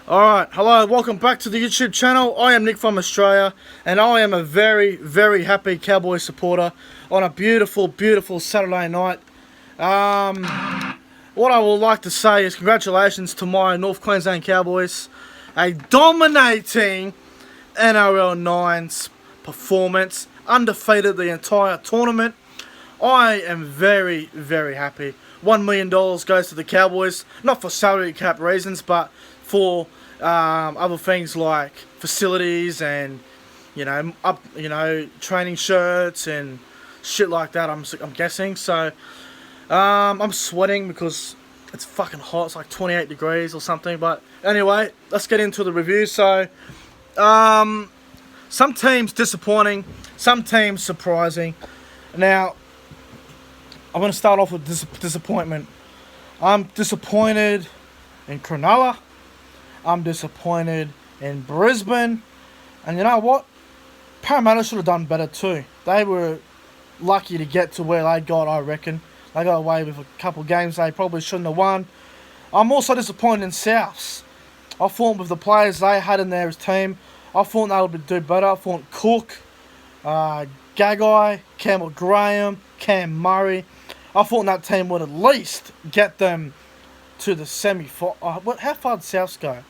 Alright, hello, welcome back to the YouTube channel. I am Nick from Australia, and I am a very, very happy Cowboys supporter on a beautiful, beautiful Saturday night. What I would like to say is congratulations to my North Queensland Cowboys. A dominating NRL 9's performance, undefeated the entire tournament. I am very, very happy. $1 million goes to the Cowboys, not for salary cap reasons, but for other things like facilities and training shirts and shit like that. I'm guessing. So I'm sweating because it's fucking hot. It's like 28 degrees or something. But anyway, let's get into the review. So some teams disappointing, some teams surprising. Now I'm going to start off with disappointment. I'm disappointed in Cronulla. I'm disappointed in Brisbane. And you know what? Parramatta should have done better too. They were lucky to get to where they got, I reckon. They got away with a couple of games they probably shouldn't have won. I'm also disappointed in Souths. I thought with the players they had in their team, I thought they would do better. I thought Cook, Gagai, Campbell Graham, Cam Murray. I thought that team would at least get them to the semi-final. How far did Souths go?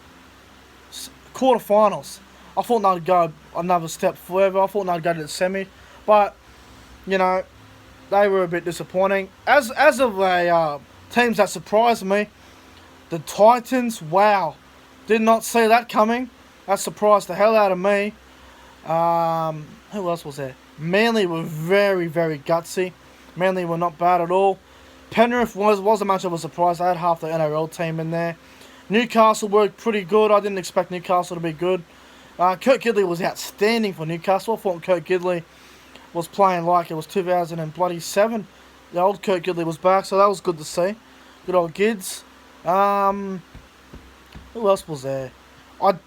Quarterfinals. I thought they'd go another step further. I thought they'd go to the semi. But, you know, they were a bit disappointing. As of the teams that surprised me, the Titans, wow. Did not see that coming. That surprised the hell out of me. Who else was there? Manly were very, very gutsy. Manly were not bad at all. Penrith wasn't much of a surprise. They had half the NRL team in there. Newcastle worked pretty good. I didn't expect Newcastle to be good. Kurt Gidley was outstanding for Newcastle. I thought Kurt Gidley was playing like it was 2007. The old Kurt Gidley was back, so that was good to see. Good old Gids. Who else was there? I'll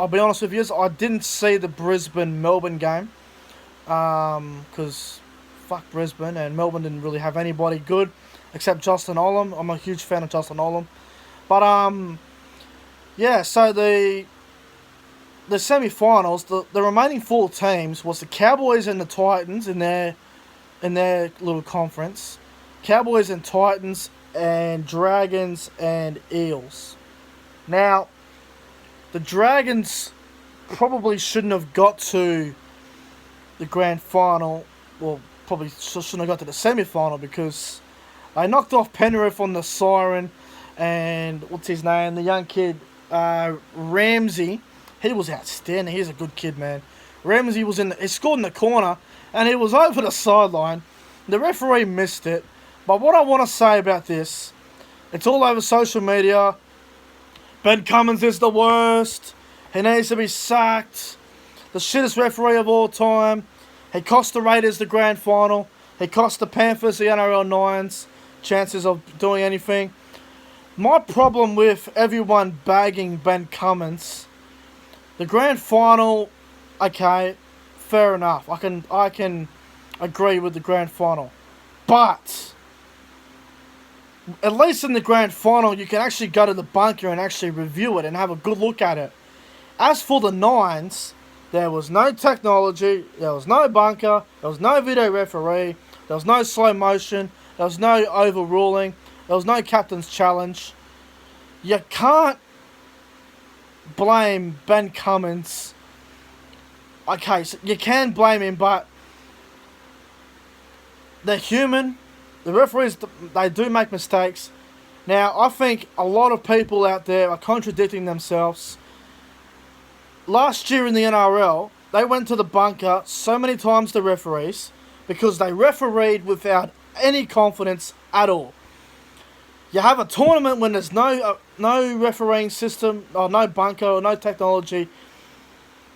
be honest with you. I didn't see the Brisbane-Melbourne game. Because fuck Brisbane, and Melbourne didn't really have anybody good except Justin Olam. I'm a huge fan of Justin Olam. But yeah, so the semi-finals, the remaining four teams was the Cowboys and the Titans in their little conference. Cowboys and Titans and Dragons and Eels. Now, the Dragons probably shouldn't have got to the grand final. Well, probably shouldn't have got to the semi-final because they knocked off Penrith on the siren. And what's his name? The young kid, Ramsey. He was outstanding. He's a good kid, man. Ramsey he scored in the corner, and he was over the sideline. The referee missed it. But what I want to say about this, it's all over social media. Ben Cummins is the worst. He needs to be sacked. The shittest referee of all time. He cost the Raiders the grand final. He cost the Panthers the NRL 9's chances of doing anything. My problem with everyone bagging Ben Cummins, the grand final, okay, fair enough. I can agree with the grand final. But at least in the grand final, you can actually go to the bunker and actually review it and have a good look at it. As for the 9's, there was no technology, there was no bunker, there was no video referee, there was no slow motion, there was no overruling, there was no captain's challenge. You can't blame Ben Cummins. Okay, so you can blame him, but they're human. The referees, they do make mistakes. Now, I think a lot of people out there are contradicting themselves. Last year in the NRL, they went to the bunker so many times, the referees, because they refereed without any confidence at all. You have a tournament when there's no refereeing system, or no bunker, or no technology.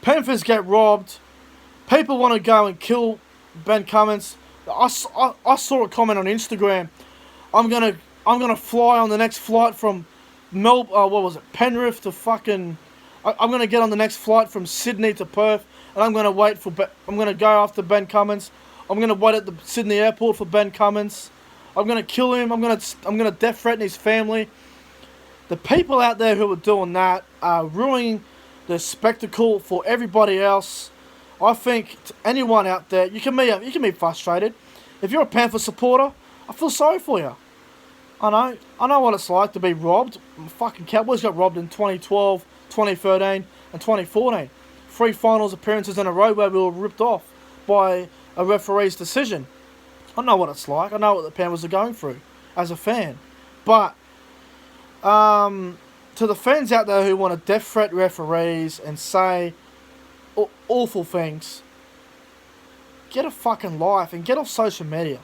Panthers get robbed. People want to go and kill Ben Cummins. I saw a comment on Instagram. I'm gonna fly on the next flight from Penrith to fucking. I'm gonna get on the next flight from Sydney to Perth, and I'm gonna go after Ben Cummins. I'm gonna wait at the Sydney airport for Ben Cummins. I'm gonna kill him. I'm gonna death threaten his family. The people out there who are doing that are ruining the spectacle for everybody else. I think anyone out there, you can be frustrated. If you're a Panther supporter, I feel sorry for you. I know what it's like to be robbed. Fucking Cowboys got robbed in 2012, 2013, and 2014. 3 finals appearances in a row where we were ripped off by a referee's decision. I know what it's like. I know what the Panthers are going through as a fan. But to the fans out there who want to death threat referees and say awful things, get a fucking life and get off social media.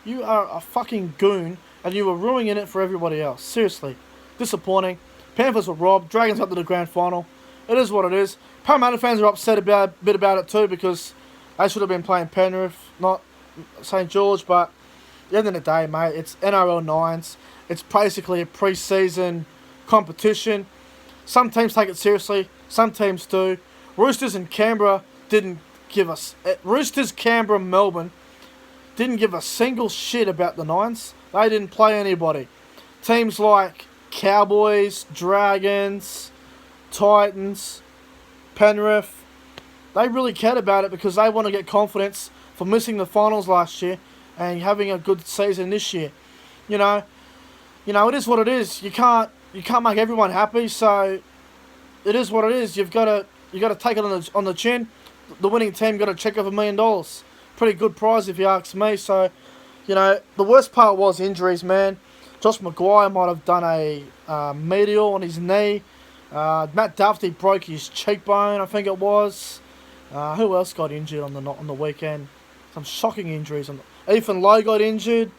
You are a fucking goon and you were ruining it for everybody else. Seriously. Disappointing. Panthers were robbed. Dragons up to the grand final. It is what it is. Parramatta fans are upset a bit about it too, because they should have been playing Penrith, not St. George. But at the end of the day, mate, it's NRL 9s. It's basically a pre-season competition. Some teams take it seriously. Some teams do. Roosters and Canberra didn't give us... Roosters, Canberra, Melbourne didn't give a single shit about the Nines. They didn't play anybody. Teams like Cowboys, Dragons, Titans, Penrith, they really cared about it because they want to get confidence for missing the finals last year and having a good season this year. You know, it is what it is. You can't make everyone happy, so it is what it is. You got to take it on the chin. The winning team got a check of $1 million. Pretty good prize if you ask me. So, the worst part was injuries, man. Josh Maguire might have done a medial on his knee. Matt Duffy broke his cheekbone, I think it was. Who else got injured on the weekend? Some shocking injuries. Ethan Lowe got injured.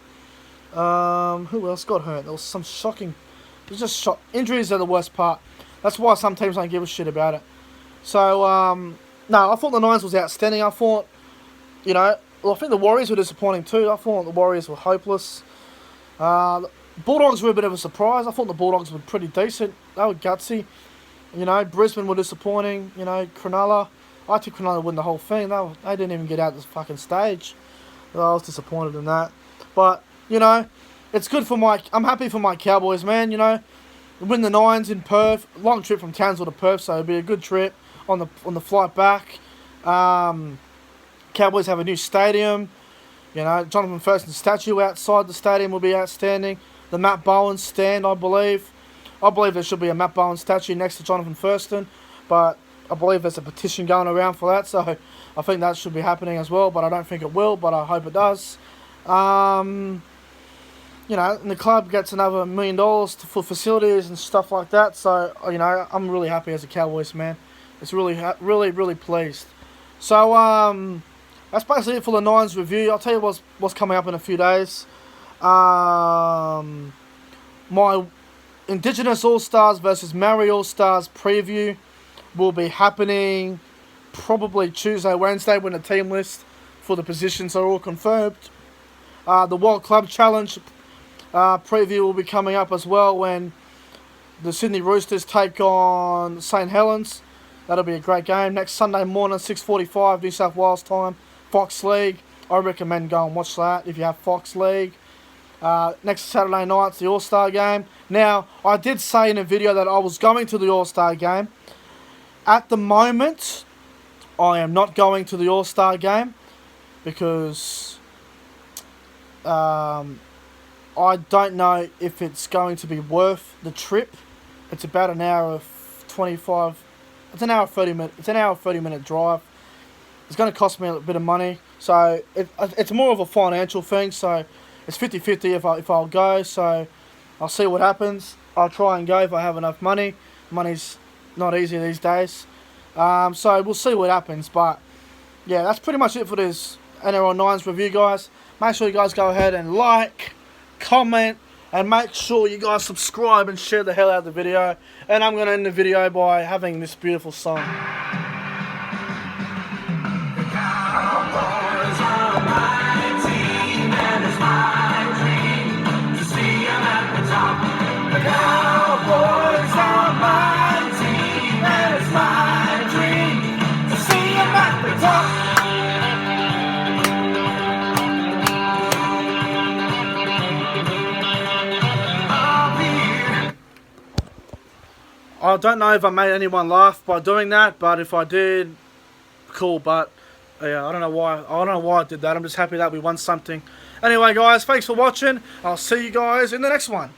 Who else got hurt? There was some shocking... It was just injuries are the worst part. That's why some teams don't give a shit about it. So, no, I thought the Nines was outstanding. I thought, I think the Warriors were disappointing too. I thought the Warriors were hopeless. Bulldogs were a bit of a surprise. I thought the Bulldogs were pretty decent. They were gutsy. Brisbane were disappointing. Cronulla. I took Cronulla to win the whole thing. They didn't even get out this fucking stage. I was disappointed in that. But, it's good for I'm happy for my Cowboys, man. Win the Nines in Perth. Long trip from Townsville to Perth, so it'll be a good trip on the flight back. Cowboys have a new stadium. Jonathan Thurston's statue outside the stadium will be outstanding. The Matt Bowen stand, I believe. I believe there should be a Matt Bowen statue next to Jonathan Thurston, but I believe there's a petition going around for that, so I think that should be happening as well, but I don't think it will, but I hope it does. And the club gets another $1 million for facilities and stuff like that, so, I'm really happy as a Cowboys man. It's really pleased. So, that's basically it for the Nines review. I'll tell you what's coming up in a few days. My Indigenous All-Stars versus Maori All-Stars preview will be happening probably Tuesday, Wednesday, when the team list for the positions are all confirmed. The World Club Challenge preview will be coming up as well when the Sydney Roosters take on St. Helens. That'll be a great game. Next Sunday morning, 6:45 New South Wales time, Fox League. I recommend go and watch that if you have Fox League. Next Saturday night's the All-Star game. Now, I did say in a video that I was going to the All-Star game. At the moment, I am not going to the All-Star game because I don't know if it's going to be worth the trip. It's about an hour 25. It's an hour 30 minute. It's an hour 30-minute drive. It's going to cost me a bit of money, so it's more of a financial thing. So it's 50-50 if I'll go. So I'll see what happens. I'll try and go if I have enough money. Money's not easy these days. So we'll see what happens. But yeah, that's pretty much it for this NRL 9s review, guys. Make sure you guys go ahead and like, comment, and make sure you guys subscribe and share the hell out of the video. And I'm going to end the video by having this beautiful song. The Cowboys are my team, and it's my dream to see them at the top. The Cowboys are my team, and it's my dream to see them at the top. I don't know if I made anyone laugh by doing that, but if I did, cool. But yeah, I don't know why. I don't know why I did that. I'm just happy that we won something. Anyway, guys, thanks for watching. I'll see you guys in the next one.